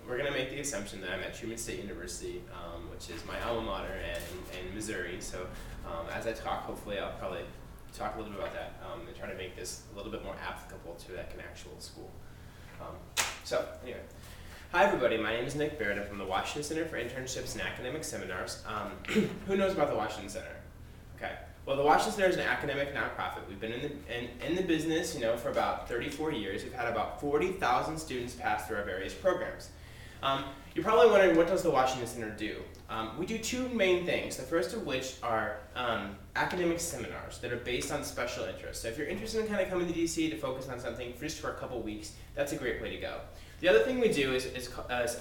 we're gonna make the assumption that I'm at Truman State University, which is my alma mater in Missouri. So as I talk, hopefully I'll probably talk a little bit about that and try to make this a little bit more applicable to like an actual school. So anyway, hi everybody. My name is Nick Barrett. I'm from the Washington Center for Internships and Academic Seminars. Who knows about the Washington Center? Okay. Well, the Washington Center is an academic nonprofit. We've been in the business, for about 34 years. We've had about 40,000 students pass through our various programs. You're probably wondering, what does the Washington Center do? We do two main things, the first of which are academic seminars that are based on special interests. So if you're interested in kind of coming to DC to focus on something just for a couple weeks, that's a great way to go. The other thing we do is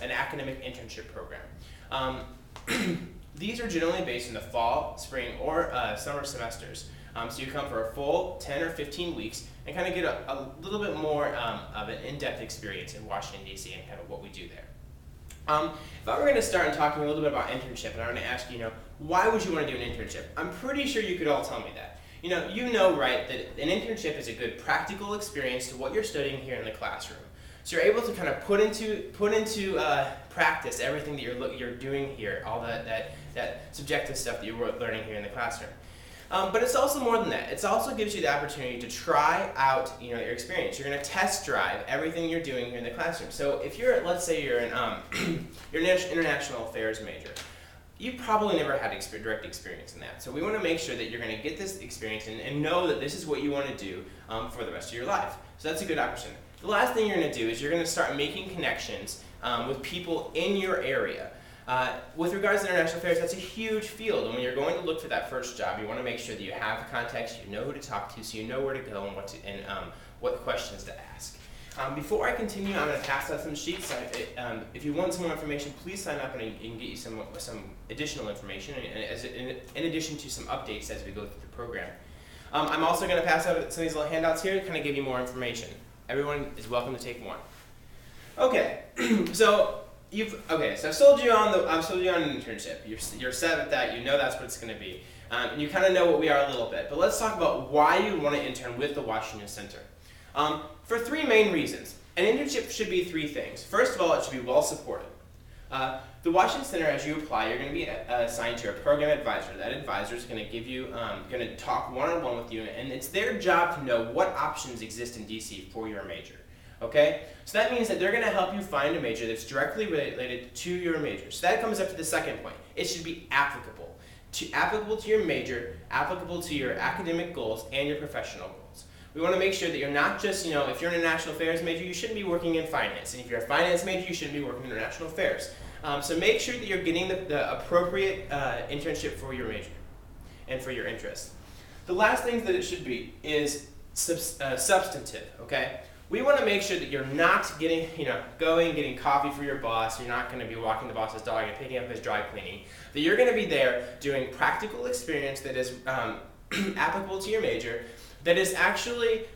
an academic internship program. These are generally based in the fall, spring, or summer semesters. So you come for a full 10 or 15 weeks and kind of get a little bit more of an in-depth experience in Washington, D.C. and kind of what we do there. If I were going to start talking a little bit about internship, and I were going to ask you, why would you want to do an internship? I'm pretty sure you could all tell me that. You know, right, that an internship is a good practical experience to what you're studying here in the classroom. So you're able to kind of put into practice everything that you're doing here, all that subjective stuff that you're learning here in the classroom. But it's also more than that. It also gives you the opportunity to try out, your experience. You're going to test drive everything you're doing here in the classroom. So if let's say you're an international affairs major, you probably never had direct experience in that. So we want to make sure that you're going to get this experience and know that this is what you want to do for the rest of your life. So that's a good opportunity. The last thing you're going to do is you're going to start making connections with people in your area. With regards to international affairs, that's a huge field, and when you're going to look for that first job, you want to make sure that you have the context, you know who to talk to, so you know where to go and what questions to ask. Before I continue, I'm going to pass out some sheets. If you want some more information, please sign up and I can get you some additional information in addition to some updates as we go through the program. I'm also going to pass out some of these little handouts here to kind of give you more information. Everyone is welcome to take one. Okay, so I've sold you on an internship. You're set with that. You know that's what it's going to be, and you kind of know what we are a little bit. But let's talk about why you want to intern with the Washington Center. For three main reasons. An internship should be three things. First of all, it should be well supported. The Washington Center, as you apply, you're going to be assigned to a program advisor. That advisor is going to going to talk one-on-one with you, and it's their job to know what options exist in DC for your major. Okay? So that means that they're going to help you find a major that's directly related to your major. So that comes up to the second point. It should be applicable. Applicable to your major, applicable to your academic goals and your professional goals. We want to make sure that you're not just, if you're an international affairs major, you shouldn't be working in finance. And if you're a finance major, you shouldn't be working in international affairs. So make sure that you're getting the appropriate internship for your major and for your interests. The last thing that it should be is substantive, okay? We want to make sure that you're not getting coffee for your boss. You're not going to be walking the boss's dog and picking up his dry cleaning. That you're going to be there doing practical experience that is applicable to your major, that is actually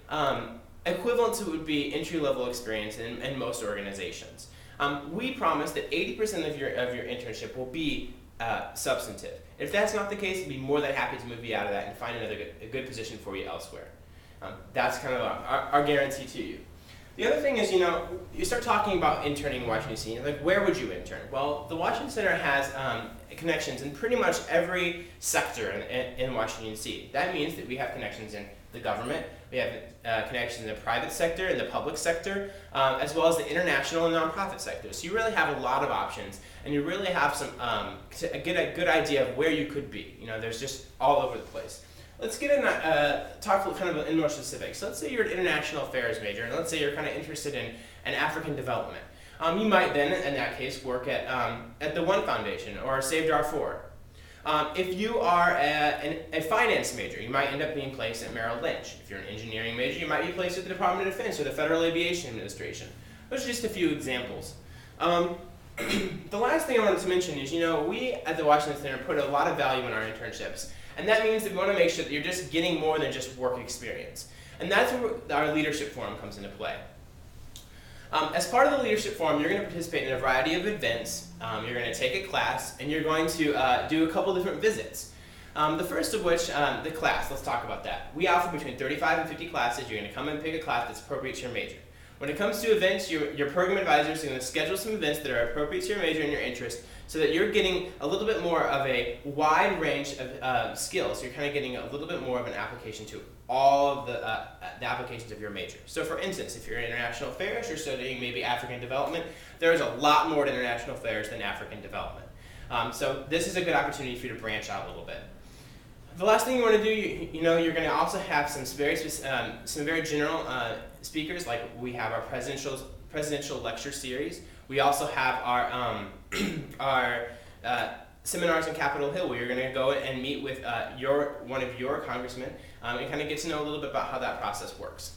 equivalent to what would be entry-level experience in most organizations. We promise that 80% of your internship will be substantive. If that's not the case, we'd be more than happy to move you out of that and find a good position for you elsewhere. That's kind of our guarantee to you. The other thing is, you start talking about interning in Washington D.C. Like, where would you intern? Well, the Washington Center has connections in pretty much every sector in Washington D.C. That means that we have connections in the government, we have connections in the private sector, in the public sector, as well as the international and nonprofit sector. So you really have a lot of options, and you really have to get a good idea of where you could be. There's just all over the place. Let's talk kind of in more specifics. So let's say you're an international affairs major, and let's say you're kind of interested in African development. You might then, in that case, work at the One Foundation or Save Darfur. If you are a finance major, you might end up being placed at Merrill Lynch. If you're an engineering major, you might be placed at the Department of Defense or the Federal Aviation Administration. Those are just a few examples. The last thing I wanted to mention is, we at the Washington Center put a lot of value in our internships. And that means that we want to make sure that you're just getting more than just work experience. And that's where our leadership forum comes into play. As part of the leadership forum, you're going to participate in a variety of events. You're going to take a class, and you're going to do a couple different visits. The first of which, the class. Let's talk about that. We offer between 35 and 50 classes. You're going to come and pick a class that's appropriate to your major. When it comes to events, your program advisor is going to schedule some events that are appropriate to your major and your interest so that you're getting a little bit more of a wide range of skills. You're kind of getting a little bit more of an application to all of the applications of your major. So for instance, if you're in international affairs, you're studying maybe African development, there's a lot more to international affairs than African development. So this is a good opportunity for you to branch out a little bit. The last thing you want to do, you're going to also have some very general speakers, like we have our presidential lecture series. We also have our seminars in Capitol Hill, where you're going to go and meet with one of your congressmen and kind of get to know a little bit about how that process works.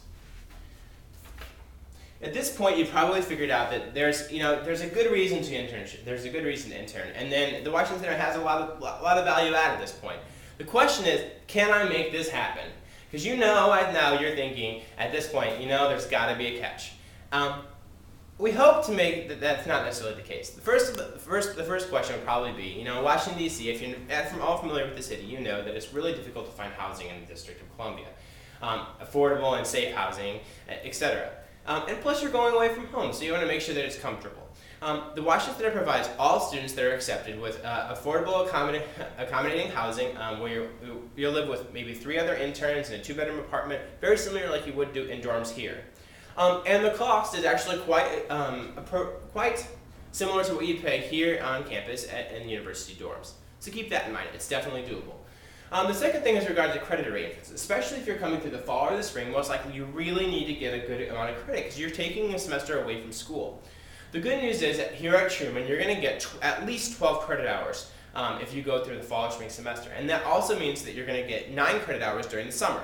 At this point, you've probably figured out that there's a good reason to internship. There's a good reason to intern, and then the Washington Center has a lot of value add at this point. The question is, can I make this happen? Because right now you're thinking at this point, there's got to be a catch. We hope to make that's not necessarily the case. The first question would probably be, Washington D.C. If you're all familiar with the city, you know that it's really difficult to find housing in the District of Columbia, affordable and safe housing, etc. And plus, you're going away from home, so you want to make sure that it's comfortable. The Washington Center provides all students that are accepted with affordable, accommodating housing, where you'll live with maybe 3 other interns in a 2-bedroom apartment, very similar like you would do in dorms here. And the cost is actually quite similar to what you'd pay here on campus in university dorms. So keep that in mind. It's definitely doable. The second thing is regarding to credit arrangements, especially if you're coming through the fall or the spring. Most likely you really need to get a good amount of credit because you're taking a semester away from school. The good news is that here at Truman, you're going to get at least 12 credit hours if you go through the fall or spring semester. And that also means that you're going to get 9 credit hours during the summer.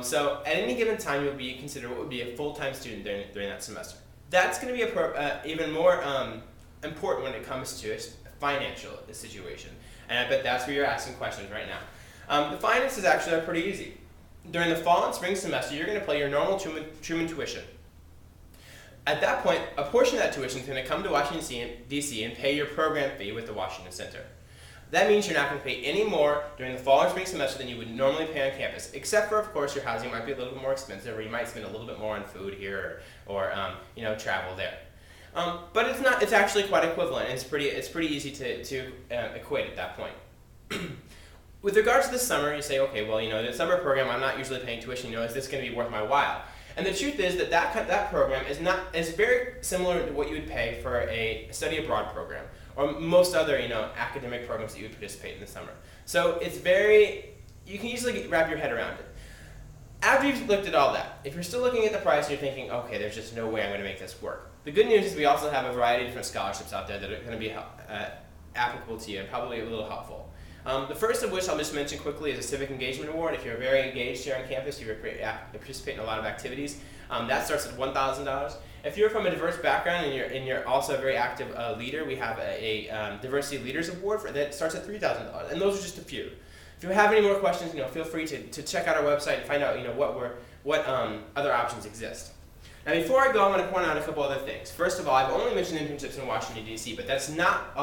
So at any given time, you'll be considered what would be a full-time student during that semester. That's going to be even more important when it comes to a financial situation. And I bet that's where you're asking questions right now. The finances actually are pretty easy. During the fall and spring semester, you're going to pay your normal Truman tuition. At that point, a portion of that tuition is going to come to Washington, D.C. and pay your program fee with the Washington Center. That means you're not going to pay any more during the fall or spring semester than you would normally pay on campus, except for, of course, your housing might be a little bit more expensive, or you might spend a little bit more on food here, or travel there. But it's actually quite equivalent, and it's pretty easy to equate at that point. With regards to the summer, you say, okay, well, the summer program, I'm not usually paying tuition. Is this going to be worth my while? And the truth is that program is very similar to what you would pay for a study abroad program, or most other academic programs that you would participate in the summer. So you can easily wrap your head around it. After you've looked at all that, if you're still looking at the price, you're thinking, okay, there's just no way I'm going to make this work. The good news is we also have a variety of different scholarships out there that are going to be applicable to you and probably a little helpful. The first of which I'll just mention quickly is a Civic Engagement Award. If you're very engaged here on campus, you participate in a lot of activities. That starts at $1,000. If you're from a diverse background and you're also a very active leader, we have a Diversity Leaders Award that starts at $3,000. And those are just a few. If you have any more questions, feel free to check out our website and find out what other options exist. Now, before I go, I want to point out a couple other things. First of all, I've only mentioned internships in Washington, D.C., but that's not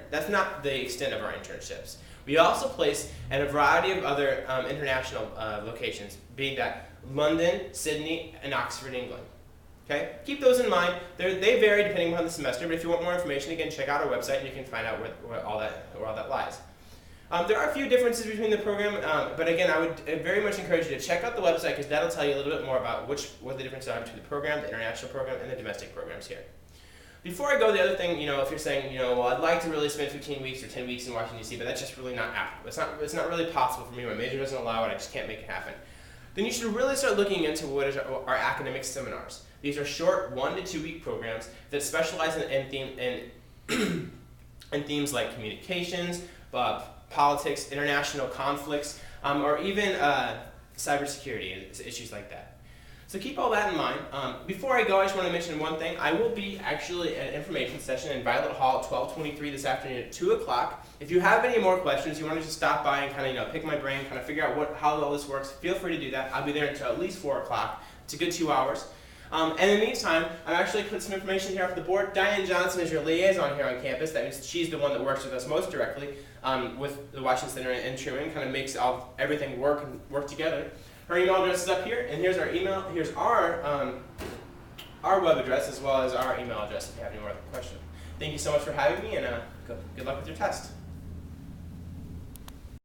that's not the extent of our internships. We also place in a variety of other international locations, being that London, Sydney, and Oxford, England. Okay, keep those in mind. They vary depending on the semester, but if you want more information, again, check out our website and you can find out where all that lies. There are a few differences between the program, but again, I would very much encourage you to check out the website because that'll tell you a little bit more about what the differences are between the program, the international program, and the domestic programs here. Before I go, the other thing, if you're saying, well, I'd like to really spend 15 weeks or 10 weeks in Washington, D.C., but that's just really not applicable. It's not really possible for me. My major doesn't allow it. I just can't make it happen. Then you should really start looking into what is our academic seminars. These are short 1 to 2 week programs that specialize in themes like communications, politics, international conflicts, or even cybersecurity, issues like that. So keep all that in mind. Before I go, I just want to mention one thing. I will be actually at an information session in Violet Hall at 12:23 this afternoon at 2 o'clock. If you have any more questions, you want to just stop by and kind of pick my brain, kind of figure out how all this works, feel free to do that. I'll be there until at least 4 o'clock. It's a good 2 hours. And in the meantime, I've actually put some information here off the board. Diane Johnson is your liaison here on campus. That means she's the one that works with us most directly with the Washington Center and Truman, kind of makes everything work together. Her email address is up here, and here's our email. Here's our our web address as well as our email address if you have any more questions. Thank you so much for having me, and good luck with your test.